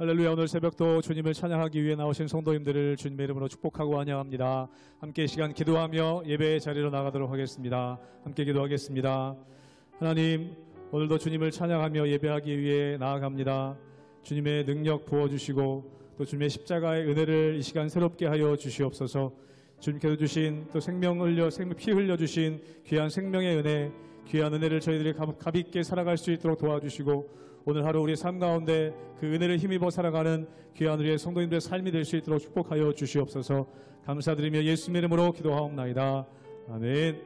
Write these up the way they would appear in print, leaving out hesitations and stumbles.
할렐루야. 오늘 새벽도 주님을 찬양하기 위해 나오신 성도님들을 주님의 이름으로 축복하고 환영합니다. 함께 이 시간 기도하며 예배의 자리로 나가도록 하겠습니다. 함께 기도하겠습니다. 하나님, 오늘도 주님을 찬양하며 예배하기 위해 나아갑니다. 주님의 능력 부어주시고 또 주님의 십자가의 은혜를 이 시간 새롭게 하여 주시옵소서. 주님께서 주신 또 피 흘려주신 귀한 생명의 은혜, 귀한 은혜를 저희들이 가볍게 살아갈 수 있도록 도와주시고 오늘 하루 우리의 삶 가운데 그 은혜를 힘입어 살아가는 귀한 우리의 성도님들의 삶이 될 수 있도록 축복하여 주시옵소서. 감사드리며 예수님의 이름으로 기도하옵나이다. 아멘.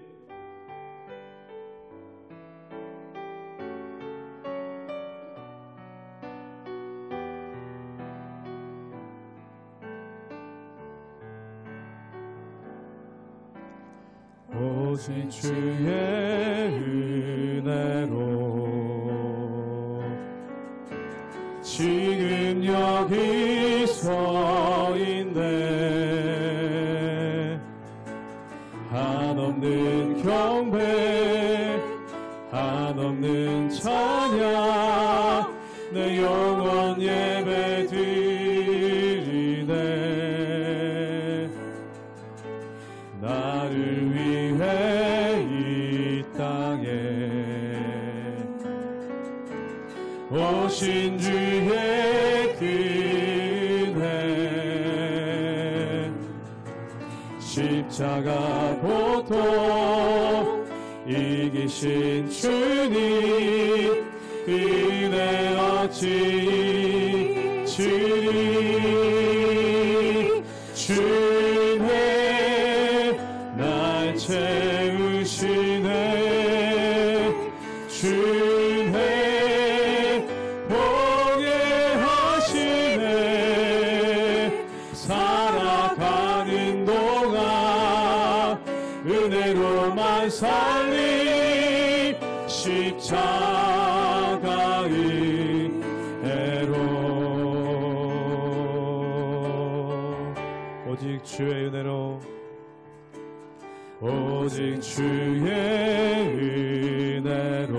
오직 주의 은혜로 지금 여기 서 있네. 한없는 경배, 한없는 찬양, 내 영원 예배 드리네. 나를 위해 이 땅에 오신 주의 은혜, 십자가 고통 이기신 주님, 그 은혜 어찌 잊으리. 주의 날 채우시네. 주의 보게 하시네. 살아가는 동안 은혜로만 살리. 십자가의 은혜로 오직 주의 은혜로, 오직 주의 은혜로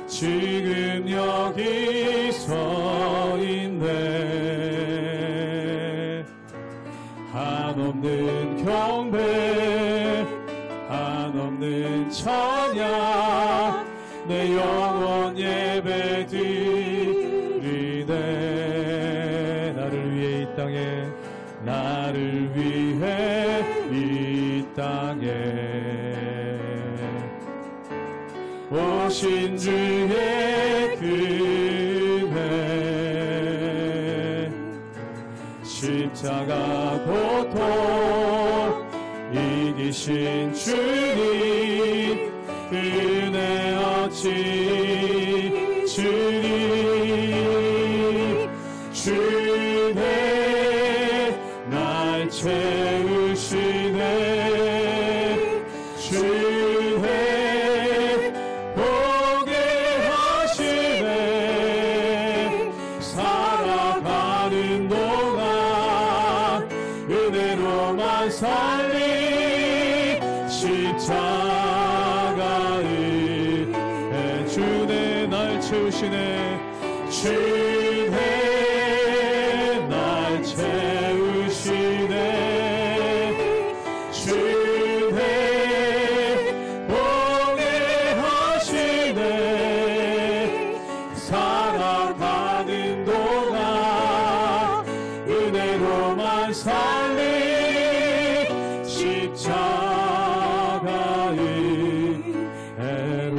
지금 여기 서 있네. 한없는 경배, 한없는 찬양, 내 영원 예배 드리네. 나를 위해 이 땅에, 나를 위해 이 땅에 오신 주의 은혜, 십자가 고통 이기신 주님, 은혜 어찌 주리. 주의 날 채우시네. 주의 보게 하시네. 살아가는 동안 은혜로만 살리. 십자가의 주의 날 채우시네. 주의 날 채우시네. 주의 보게 하시네. 살아가는 동안 은혜로만 살리. 십자가의 은혜로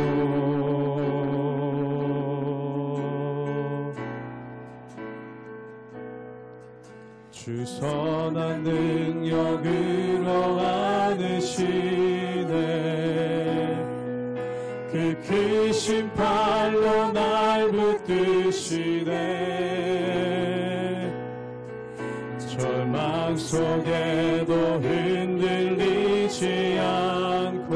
주 선한 능력으로 안으시네. 그 크신 팔로 날 붙드시네. 절망 속에도 흔들리지 않고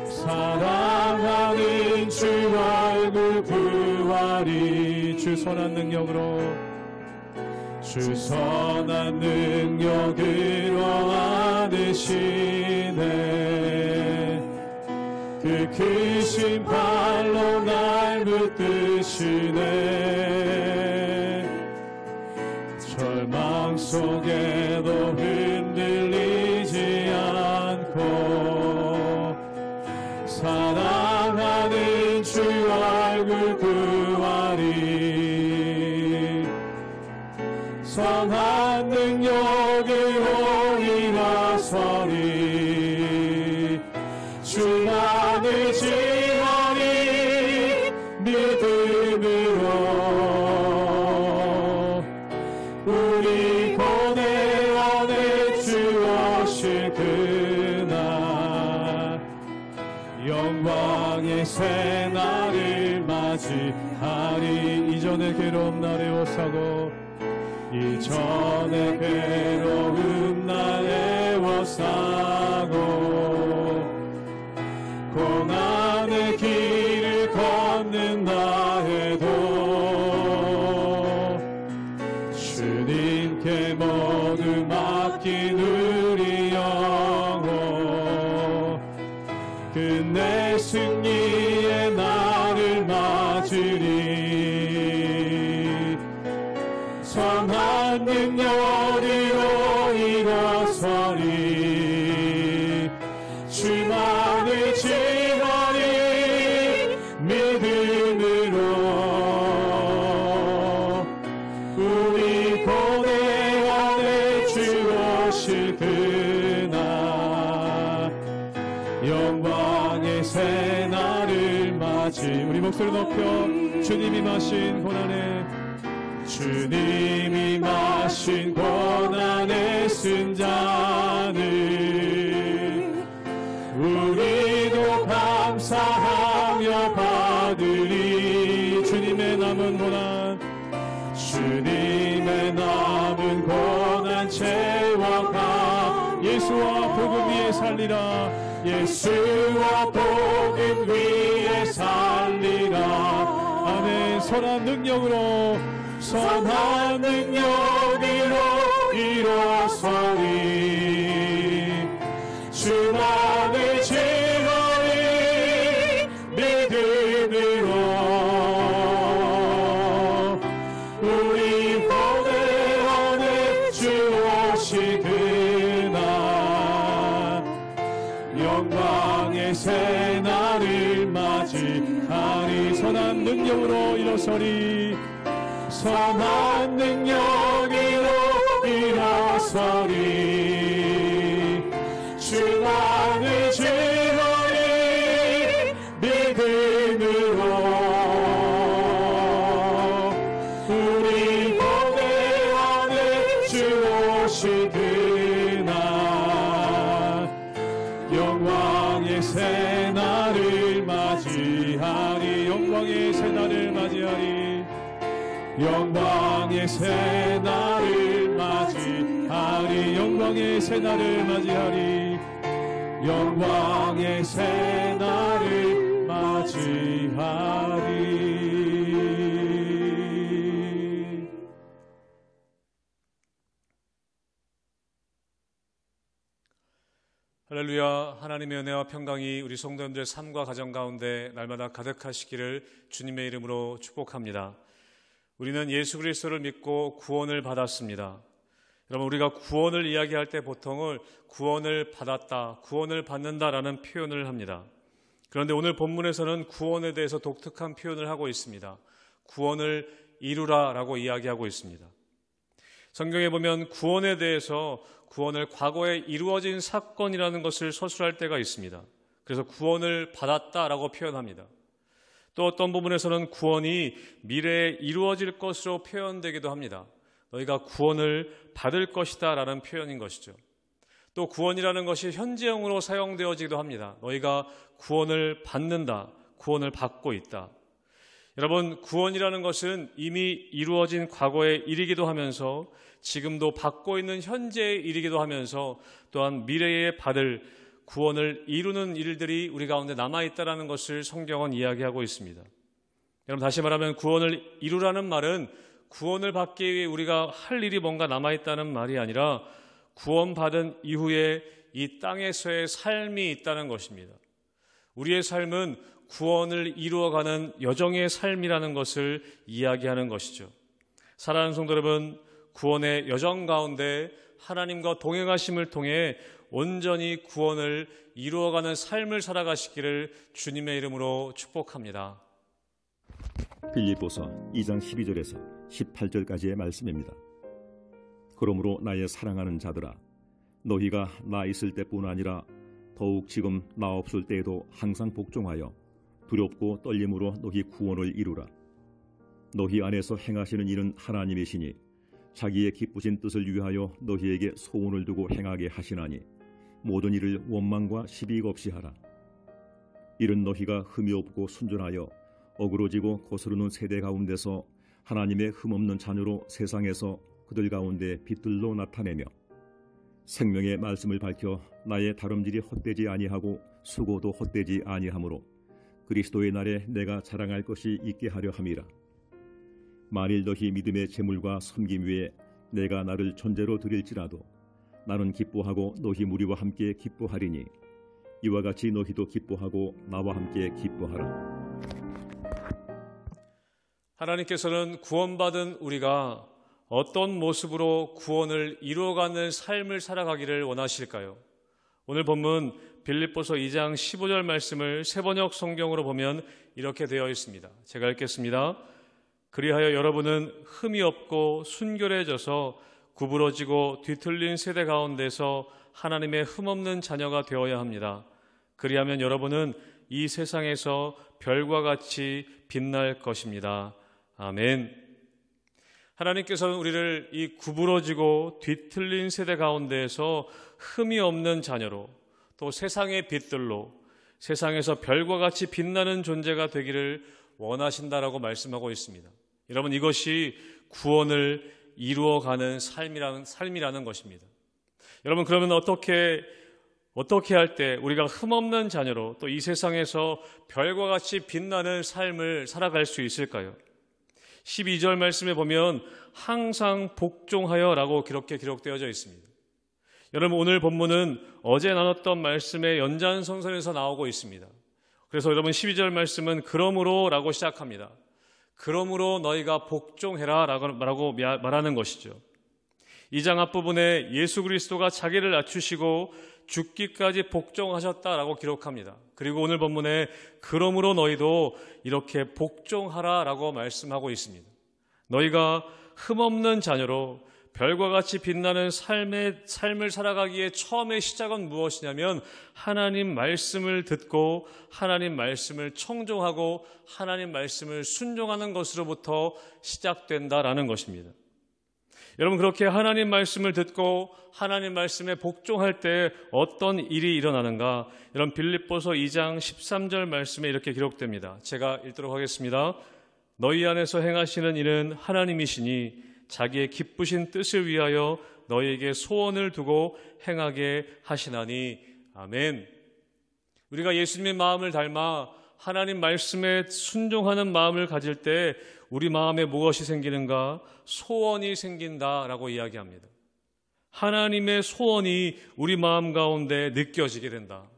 사랑하는 주 얼굴 구하리. 주 선한 능력으로, 주 선한 능력으로 안으시네. 그 그 크신 팔로 날 붙드시네. 절망 속에도 흔들리지 않고 사랑하는 주 얼굴 구하리. 선한 능력으로 일어서리. 주만을 지하리. 믿음으로 우리 고뇌 안에 주 오실 그날 영광의 새날을 맞이하리. 이전의 괴로움 날 애워싸고 이전의 괴로움 날 애워싸고 고난의 길을 걷는다 해도 주님께 모두 맡긴 우리 영혼 끝내 승리의 날을 맞으리. 선한 능력으로 일어서리. 주만을 지하리. 믿음으로 우리 고뇌 안에 주 오실 그날 영광의 새날을 맞이. 우리 목소리 높여 주님이 마신 고난에 주님이 마신 고난의 쓴잔을 우리도 감사하며 받으리. 주님의 남은 고난 주님의 남은 고난 채워가. 예수와 복음 위에 살리라. 예수와 복음 위에 살리라. 아멘. 선한 능력으로 선한 능력으로 일어서리. 주만을 지하리. 믿음으로 우리 고뇌 안에 주 오실 그날 영광의 새날을 맞이하리. 선한 능력으로 일어서리. 선한 능력으로 일어서리. 주만을 지하리. 믿음으로 우리 고뇌 안에 주 오실 그날 영광의 새날을 맞이하리. 영광의 새날을 맞이하리. 영광의 새날을 맞이하리. 영광의 새날을 맞이하리. 영광의 새날을 맞이하리. 할렐루야. 하나님의 은혜와 평강이 우리 성도님들의 삶과 가정 가운데 날마다 가득하시기를 주님의 이름으로 축복합니다. 우리는 예수 그리스도를 믿고 구원을 받았습니다. 여러분, 우리가 구원을 이야기할 때 보통은 구원을 받았다, 구원을 받는다라는 표현을 합니다. 그런데 오늘 본문에서는 구원에 대해서 독특한 표현을 하고 있습니다. 구원을 이루라라고 이야기하고 있습니다. 성경에 보면 구원에 대해서 구원을 과거에 이루어진 사건이라는 것을 서술할 때가 있습니다. 그래서 구원을 받았다라고 표현합니다. 또 어떤 부분에서는 구원이 미래에 이루어질 것으로 표현되기도 합니다. 너희가 구원을 받을 것이다 라는 표현인 것이죠. 또 구원이라는 것이 현재형으로 사용되어지기도 합니다. 너희가 구원을 받는다, 구원을 받고 있다. 여러분, 구원이라는 것은 이미 이루어진 과거의 일이기도 하면서 지금도 받고 있는 현재의 일이기도 하면서 또한 미래에 받을 구원을 이루는 일들이 우리 가운데 남아있다는 것을 성경은 이야기하고 있습니다. 여러분, 다시 말하면 구원을 이루라는 말은 구원을 받기 위해 우리가 할 일이 뭔가 남아있다는 말이 아니라 구원받은 이후에 이 땅에서의 삶이 있다는 것입니다. 우리의 삶은 구원을 이루어가는 여정의 삶이라는 것을 이야기하는 것이죠. 사랑하는 성도 여러분, 구원의 여정 가운데 하나님과 동행하심을 통해 온전히 구원을 이루어가는 삶을 살아가시기를 주님의 이름으로 축복합니다. 빌립보서 2장 12절에서 18절까지의 말씀입니다. 그러므로 나의 사랑하는 자들아, 너희가 나 있을 때뿐 아니라 더욱 지금 나 없을 때에도 항상 복종하여 두렵고 떨림으로 너희 구원을 이루라. 너희 안에서 행하시는 일은 하나님이시니 자기의 기쁘신 뜻을 위하여 너희에게 소원을 두고 행하게 하시나니 모든 일을 원망과 시비가 없이 하라. 이는 너희가 흠이 없고 순전하여 어그러지고 거스르는 세대 가운데서 하나님의 흠없는 자녀로 세상에서 그들 가운데 빛들로 나타내며 생명의 말씀을 밝혀 나의 다름질이 헛되지 아니하고 수고도 헛되지 아니하므로 그리스도의 날에 내가 자랑할 것이 있게 하려 함이라. 만일 너희 믿음의 제물과 섬김 위에 내가 나를 전제로 드릴지라도 나는 기뻐하고 너희 무리와 함께 기뻐하리니 이와 같이 너희도 기뻐하고 나와 함께 기뻐하라. 하나님께서는 구원받은 우리가 어떤 모습으로 구원을 이루어가는 삶을 살아가기를 원하실까요? 오늘 본문 빌립보서 2장 15절 말씀을 새번역 성경으로 보면 이렇게 되어 있습니다. 제가 읽겠습니다. 그리하여 여러분은 흠이 없고 순결해져서 구부러지고 뒤틀린 세대 가운데서 하나님의 흠없는 자녀가 되어야 합니다. 그리하면 여러분은 이 세상에서 별과 같이 빛날 것입니다. 아멘. 하나님께서는 우리를 이 구부러지고 뒤틀린 세대 가운데에서 흠이 없는 자녀로 또 세상의 빛들로 세상에서 별과 같이 빛나는 존재가 되기를 원하신다라고 말씀하고 있습니다. 여러분, 이것이 구원을 이루어가는 삶이라는 것입니다. 여러분, 그러면 어떻게 할 때 우리가 흠없는 자녀로 또 이 세상에서 별과 같이 빛나는 삶을 살아갈 수 있을까요? 12절 말씀에 보면 항상 복종하여 라고 기록되어져 있습니다. 여러분, 오늘 본문은 어제 나눴던 말씀의 연장선상에서 나오고 있습니다. 그래서 여러분 12절 말씀은 그러므로 라고 시작합니다. 그러므로 너희가 복종해라 라고 말하는 것이죠. 이 장 앞부분에 예수 그리스도가 자기를 낮추시고 죽기까지 복종하셨다라고 기록합니다. 그리고 오늘 본문에 그러므로 너희도 이렇게 복종하라 라고 말씀하고 있습니다. 너희가 흠없는 자녀로 별과 같이 빛나는 삶을 살아가기에 처음의 시작은 무엇이냐면 하나님 말씀을 듣고 하나님 말씀을 청종하고 하나님 말씀을 순종하는 것으로부터 시작된다라는 것입니다. 여러분, 그렇게 하나님 말씀을 듣고 하나님 말씀에 복종할 때 어떤 일이 일어나는가? 여러분, 빌립보서 2장 13절 말씀에 이렇게 기록됩니다. 제가 읽도록 하겠습니다. 너희 안에서 행하시는 일은 하나님이시니 자기의 기쁘신 뜻을 위하여 너희에게 소원을 두고 행하게 하시나니. 아멘. 우리가 예수님의 마음을 닮아 하나님 말씀에 순종하는 마음을 가질 때 우리 마음에 무엇이 생기는가? 소원이 생긴다라고 이야기합니다. 하나님의 소원이 우리 마음 가운데 느껴지게 된다.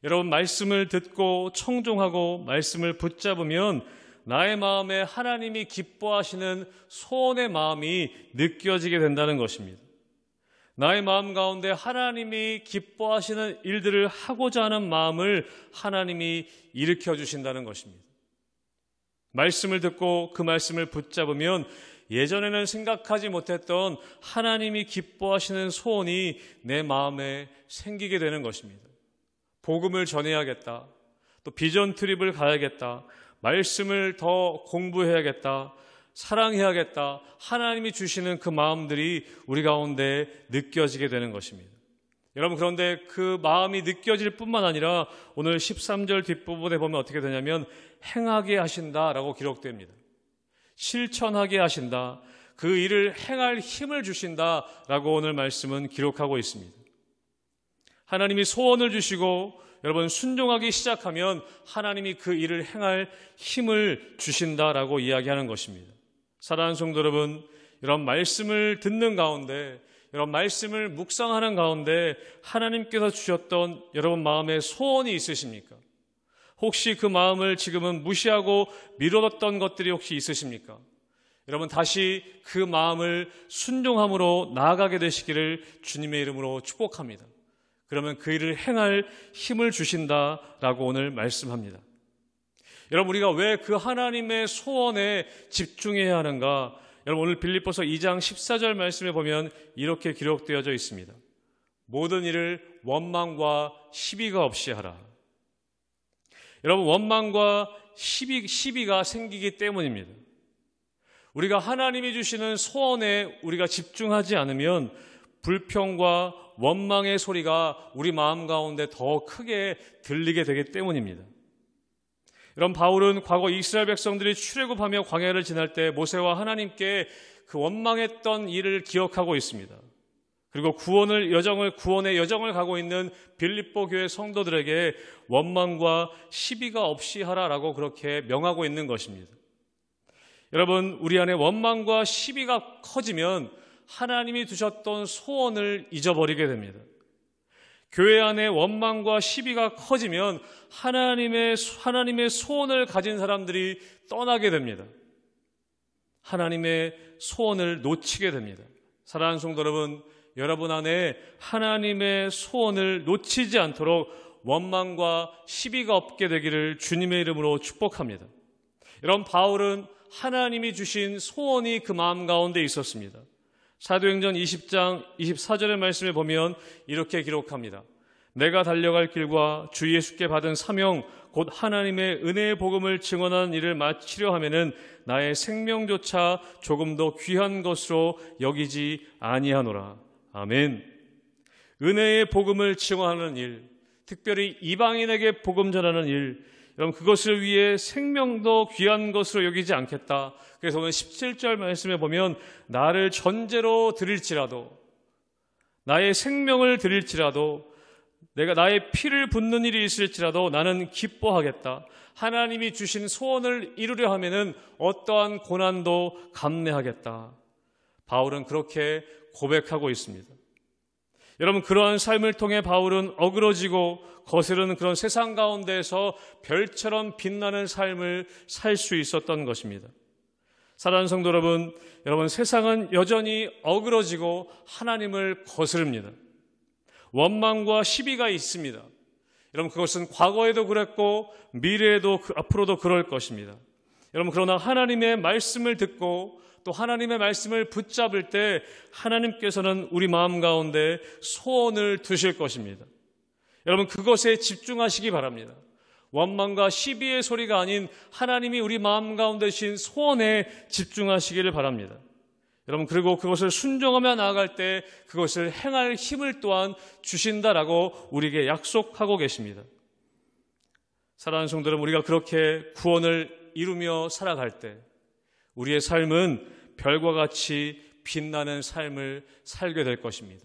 여러분, 말씀을 듣고 청종하고 말씀을 붙잡으면 나의 마음에 하나님이 기뻐하시는 소원의 마음이 느껴지게 된다는 것입니다. 나의 마음 가운데 하나님이 기뻐하시는 일들을 하고자 하는 마음을 하나님이 일으켜 주신다는 것입니다. 말씀을 듣고 그 말씀을 붙잡으면 예전에는 생각하지 못했던 하나님이 기뻐하시는 소원이 내 마음에 생기게 되는 것입니다. 복음을 전해야겠다. 또 비전 트립을 가야겠다. 말씀을 더 공부해야겠다. 사랑해야겠다. 하나님이 주시는 그 마음들이 우리 가운데 느껴지게 되는 것입니다. 여러분, 그런데 그 마음이 느껴질 뿐만 아니라 오늘 13절 뒷부분에 보면 어떻게 되냐면 행하게 하신다라고 기록됩니다. 실천하게 하신다. 그 일을 행할 힘을 주신다라고 오늘 말씀은 기록하고 있습니다. 하나님이 소원을 주시고 여러분 순종하기 시작하면 하나님이 그 일을 행할 힘을 주신다라고 이야기하는 것입니다. 사랑하는 성도 여러분, 이런 말씀을 듣는 가운데 여러분 말씀을 묵상하는 가운데 하나님께서 주셨던 여러분 마음에 소원이 있으십니까? 혹시 그 마음을 지금은 무시하고 미뤄뒀던 것들이 혹시 있으십니까? 여러분 다시 그 마음을 순종함으로 나아가게 되시기를 주님의 이름으로 축복합니다. 그러면 그 일을 행할 힘을 주신다라고 오늘 말씀합니다. 여러분 우리가 왜 그 하나님의 소원에 집중해야 하는가? 여러분 오늘 빌립보서 2장 14절 말씀에 보면 이렇게 기록되어져 있습니다. 모든 일을 원망과 시비가 없이 하라. 여러분 원망과 시비가 생기기 때문입니다. 우리가 하나님이 주시는 소원에 우리가 집중하지 않으면 불평과 원망의 소리가 우리 마음 가운데 더 크게 들리게 되기 때문입니다. 여러분 바울은 과거 이스라엘 백성들이 출애굽하며 광야를 지날 때 모세와 하나님께 그 원망했던 일을 기억하고 있습니다. 그리고 구원의 여정을 가고 있는 빌립보 교회 성도들에게 원망과 시비가 없이 하라라고 그렇게 명하고 있는 것입니다. 여러분 우리 안에 원망과 시비가 커지면 하나님이 두셨던 소원을 잊어버리게 됩니다. 교회 안에 원망과 시비가 커지면 하나님의 소원을 가진 사람들이 떠나게 됩니다. 하나님의 소원을 놓치게 됩니다. 사랑하는 성도 여러분, 여러분 안에 하나님의 소원을 놓치지 않도록 원망과 시비가 없게 되기를 주님의 이름으로 축복합니다. 여러분 바울은 하나님이 주신 소원이 그 마음 가운데 있었습니다. 사도행전 20장 24절의 말씀에 보면 이렇게 기록합니다. 내가 달려갈 길과 주 예수께 받은 사명 곧 하나님의 은혜의 복음을 증언하는 일을 마치려 하면은 나의 생명조차 조금 더 귀한 것으로 여기지 아니하노라. 아멘. 은혜의 복음을 증언하는 일, 특별히 이방인에게 복음 전하는 일, 여러분 그것을 위해 생명도 귀한 것으로 여기지 않겠다. 그래서 오늘 17절 말씀에 보면 나를 전제로 드릴지라도 나의 생명을 드릴지라도 내가 나의 피를 붓는 일이 있을지라도 나는 기뻐하겠다. 하나님이 주신 소원을 이루려 하면은 어떠한 고난도 감내하겠다. 바울은 그렇게 고백하고 있습니다. 여러분 그러한 삶을 통해 바울은 어그러지고 거스르는 그런 세상 가운데에서 별처럼 빛나는 삶을 살 수 있었던 것입니다. 사랑하는 성도 여러분, 세상은 여전히 어그러지고 하나님을 거스릅니다. 원망과 시비가 있습니다. 여러분 그것은 과거에도 그랬고 미래에도 앞으로도 그럴 것입니다. 여러분 그러나 하나님의 말씀을 듣고 또 하나님의 말씀을 붙잡을 때 하나님께서는 우리 마음 가운데 소원을 두실 것입니다. 여러분 그것에 집중하시기 바랍니다. 원망과 시비의 소리가 아닌 하나님이 우리 마음 가운데 주신 소원에 집중하시기를 바랍니다. 여러분 그리고 그것을 순종하며 나아갈 때 그것을 행할 힘을 또한 주신다라고 우리에게 약속하고 계십니다. 사랑하는 성도 여러분, 우리가 그렇게 구원을 이루며 살아갈 때 우리의 삶은 별과 같이 빛나는 삶을 살게 될 것입니다.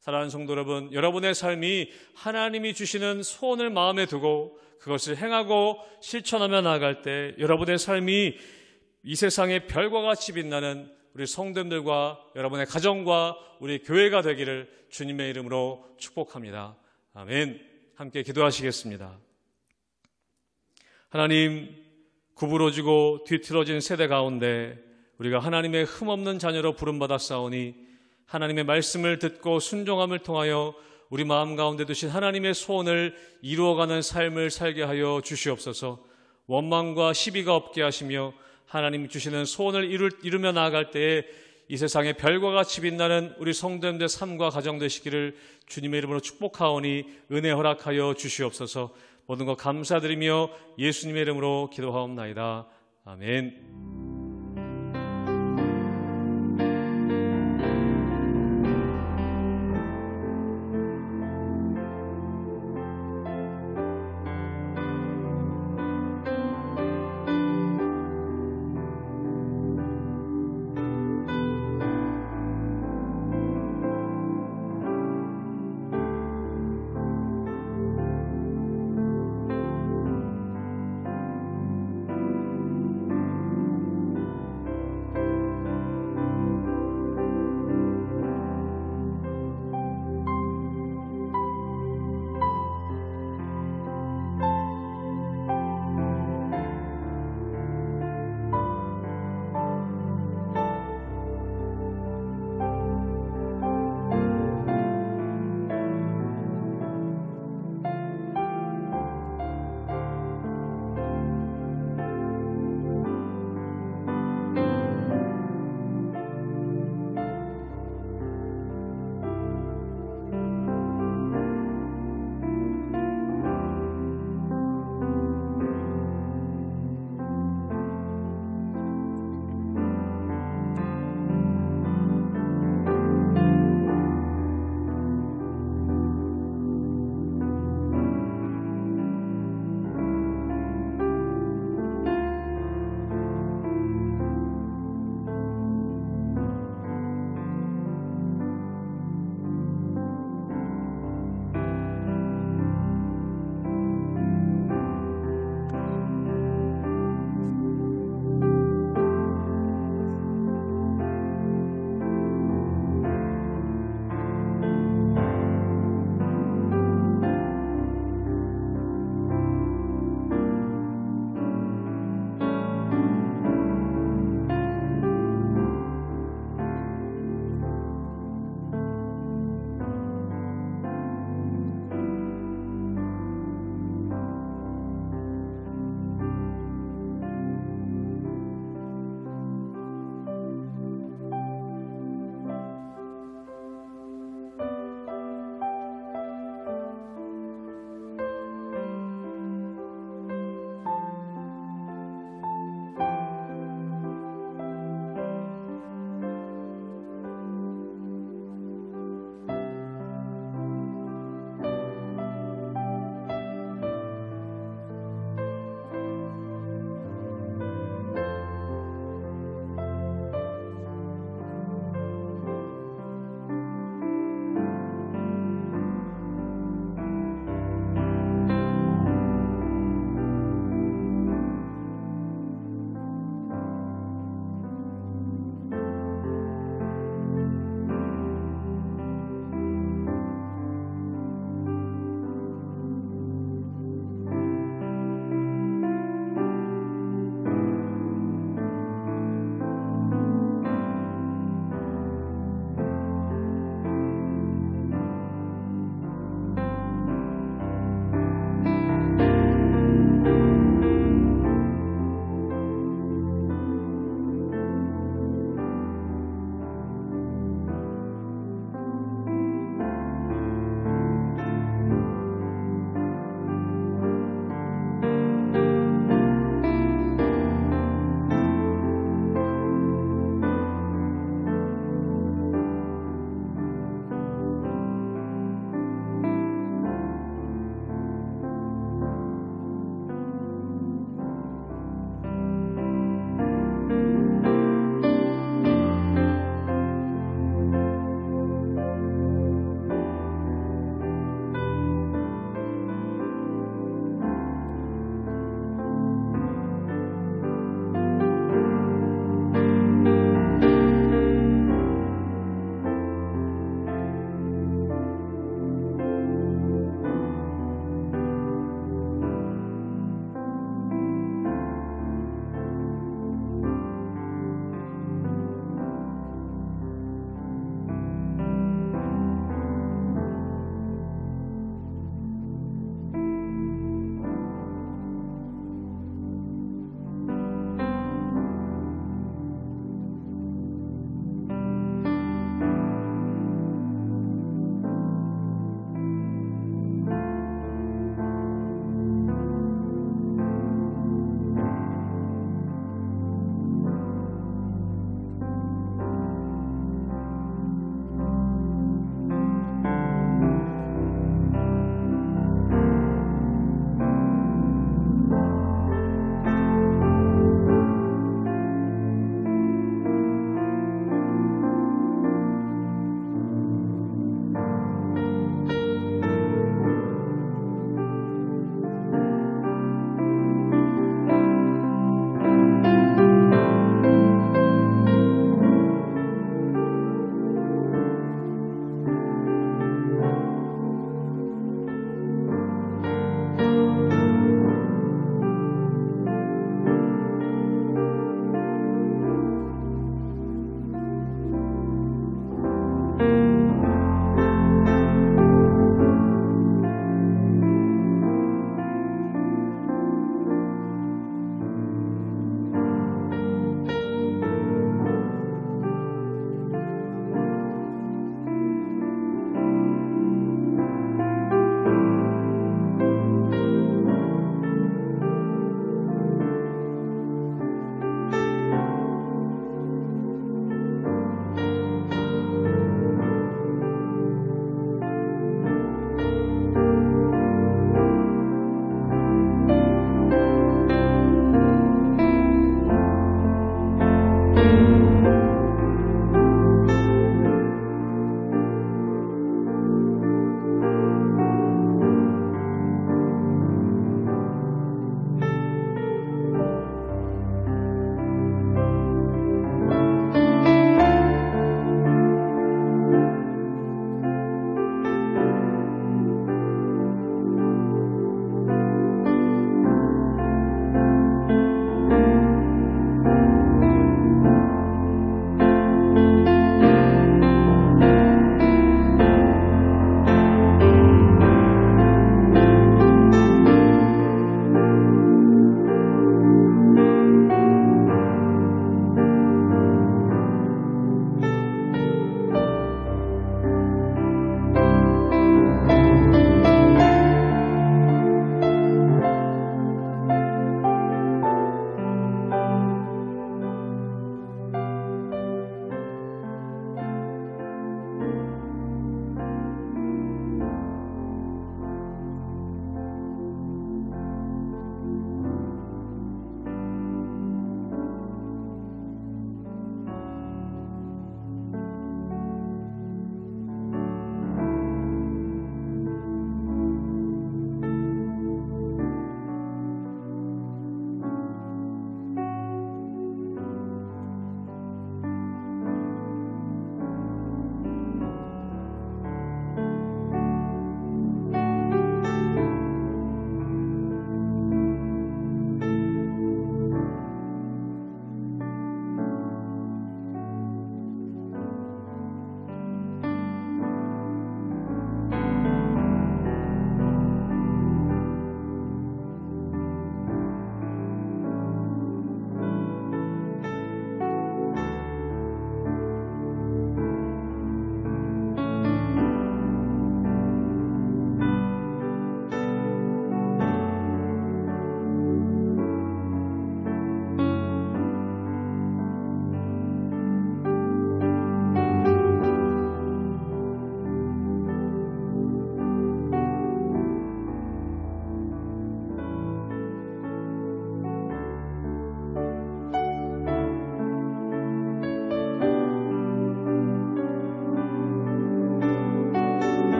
사랑하는 성도 여러분, 여러분의 삶이 하나님이 주시는 소원을 마음에 두고 그것을 행하고 실천하며 나아갈 때 여러분의 삶이 이 세상의 별과 같이 빛나는 우리 성도님들과 여러분의 가정과 우리 교회가 되기를 주님의 이름으로 축복합니다. 아멘. 함께 기도하시겠습니다. 하나님, 구부러지고 뒤틀어진 세대 가운데 우리가 하나님의 흠없는 자녀로 부름받았사오니 하나님의 말씀을 듣고 순종함을 통하여 우리 마음 가운데 두신 하나님의 소원을 이루어가는 삶을 살게 하여 주시옵소서. 원망과 시비가 없게 하시며 하나님이 주시는 소원을 이루며 나아갈 때에 이 세상에 별과 같이 빛나는 우리 성도님들의 삶과 가정 되시기를 주님의 이름으로 축복하오니 은혜 허락하여 주시옵소서. 모든 것 감사드리며 예수님의 이름으로 기도하옵나이다. 아멘.